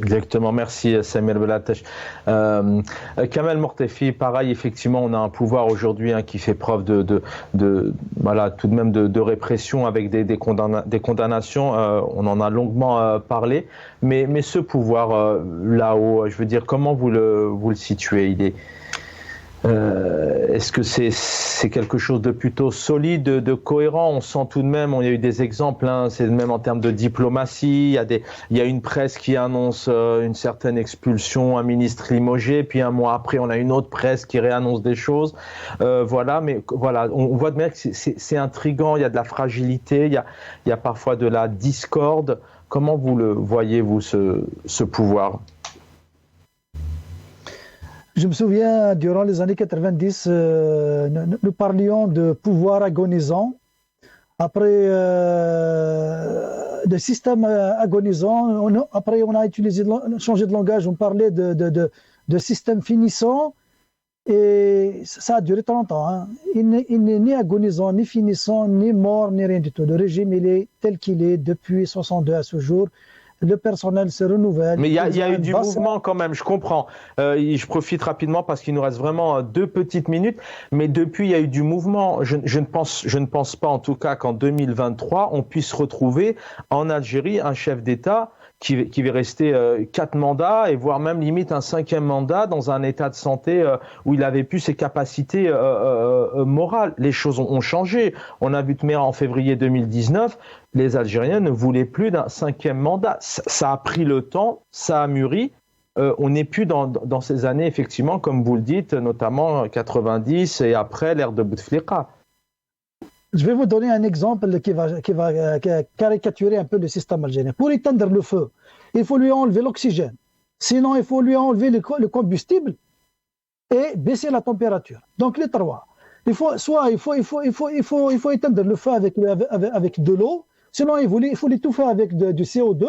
Exactement, merci Samuel Belatache. Kamel Mortefi, pareil, effectivement, on a un pouvoir aujourd'hui qui fait preuve voilà, tout de même de répression avec des condamnations. On en a longuement parlé, mais ce pouvoir là-haut, je veux dire, comment vous le situez? Est-ce que c'est quelque chose de plutôt solide, de cohérent? On sent tout de même, il y a eu des exemples, c'est même en termes de diplomatie, il y a une presse qui annonce une certaine expulsion, un ministre limogé, puis un mois après on a une autre presse qui réannonce des choses, voilà, mais voilà, on voit de même que c'est intriguant, il y a de la fragilité, il y a parfois de la discorde. Comment vous le voyez, vous, ce pouvoir? Je me souviens, durant les années 90, nous parlions de pouvoir agonisant. Après, de système agonisant, après on a changé de langage, on parlait de système finissant. Et ça a duré 30 ans. Il n'est ni agonisant, ni finissant, ni mort, ni rien du tout. Le régime, il est tel qu'il est depuis 62 à ce jour. Le personnel se renouvelle. Mais il y a eu du mouvement quand même, je comprends. Je profite rapidement parce qu'il nous reste vraiment 2 petites minutes. Mais depuis, il y a eu du mouvement. Je ne pense pas en tout cas qu'en 2023, on puisse retrouver en Algérie un chef d'État qui va rester 4 mandats et voire même limite un 5e mandat dans un état de santé où il avait plus ses capacités morales. Les choses ont changé. On a vu que en février 2019, les Algériens ne voulaient plus d'un 5e mandat. Ça a pris le temps, ça a mûri. On n'est plus dans ces années, effectivement, comme vous le dites, notamment 90 et après l'ère de Bouteflika. Je vais vous donner un exemple qui va caricaturer un peu le système algérien. Pour éteindre le feu, il faut lui enlever l'oxygène. Sinon, il faut lui enlever le combustible et baisser la température. Donc les 3. Il faut éteindre le feu avec de l'eau. Sinon, il faut l'étouffer avec du CO2.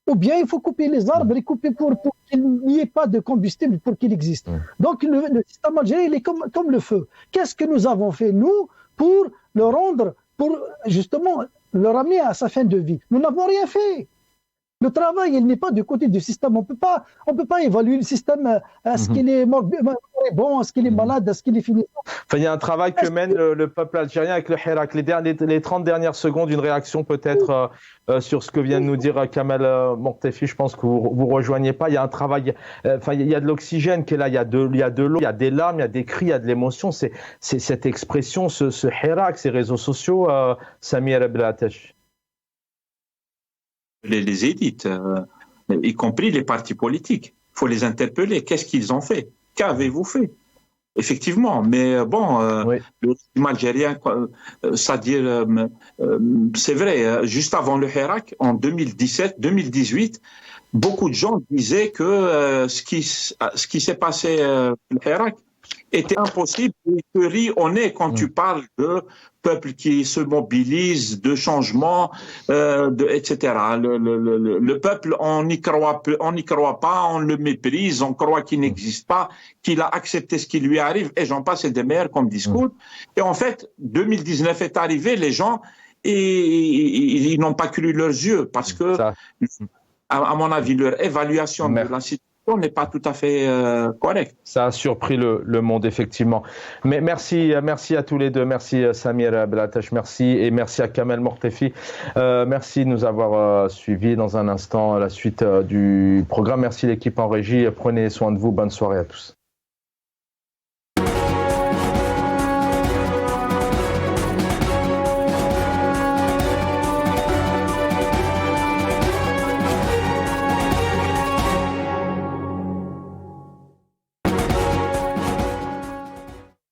Ou bien il faut couper les arbres et couper pour qu'il n'y ait pas de combustible pour qu'il existe. Donc le système algérien, il est comme le feu. Qu'est-ce que nous avons fait, nous, pour le rendre, pour justement le ramener à sa fin de vie? Nous n'avons rien fait. Le travail, il n'est pas du côté du système. On peut pas évaluer le système. Est-ce qu'il est bon, est-ce qu'il est malade, est-ce qu'il est fini? Enfin, il y a un travail que mène le peuple algérien avec le Hirak. Les 30 dernières secondes, une réaction peut-être sur ce que vient de nous dire Kamel Mortefi. Je pense que vous rejoignez pas. Il y a un travail. Il y a de l'oxygène qui est là. Il y a de l'eau. Il y a des larmes. Il y a des cris. Il y a de l'émotion. C'est cette expression, ce Hirak, ces réseaux sociaux. Samir Belatache. Les élites, y compris les partis politiques. Il faut les interpeller. Qu'est-ce qu'ils ont fait? Qu'avez-vous fait? Effectivement, mais bon, oui. Le régime algérien, c'est-à-dire, c'est vrai, juste avant le Hirak, en 2017-2018, beaucoup de gens disaient que ce qui s'est passé le Hirak était impossible. Il te rit au nez quand tu parles de peuple qui se mobilise, de changement, etc. Le peuple, on n'y croit pas, on le méprise, on croit qu'il n'existe pas, qu'il a accepté ce qui lui arrive, et j'en passe, c'est des meilleurs comme discours. Et en fait, 2019 est arrivé, les gens, ils n'ont pas cru leurs yeux, parce que, à mon avis, leur évaluation de la situation n'est pas tout à fait correcte. Ça a surpris le monde, effectivement. Mais merci à tous les deux. Merci Samir Belatache, merci. Et merci à Kamel Mortefi. Merci de nous avoir suivis. Dans un instant la suite du programme. Merci l'équipe en régie. Prenez soin de vous. Bonne soirée à tous.